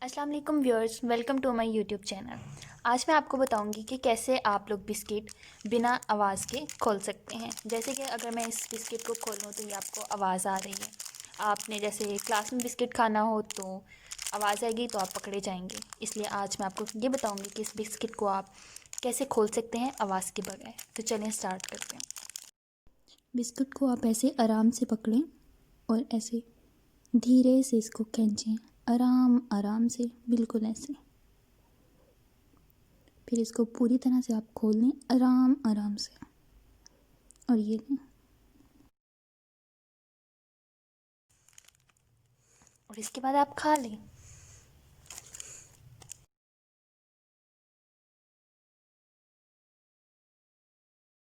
अस्सलाम वालेकुम viewers, welcome to my YouTube channel. आज मैं आपको बताऊंगी कि कैसे आप लोग बिस्किट बिना आवाज़ के खोल सकते हैं। जैसे कि अगर मैं इस बिस्किट को खोलूँ तो ये आपको आवाज़ आ रही है। आपने जैसे क्लास में बिस्किट खाना हो तो आवाज़ आएगी तो आप पकड़े जाएंगे। इसलिए आज मैं आपको ये बताऊँगी कि इस बिस्किट को आप कैसे खोल सकते हैं आवाज़ के बगैर। तो चलें स्टार्ट करते हैं। बिस्कुट को आप ऐसे आराम से पकड़ें और ऐसे धीरे से इसको खींचें, आराम आराम से, बिल्कुल ऐसे। फिर इसको पूरी तरह से आप खोल लें आराम आराम से और ये लें। और इसके बाद आप खा लें।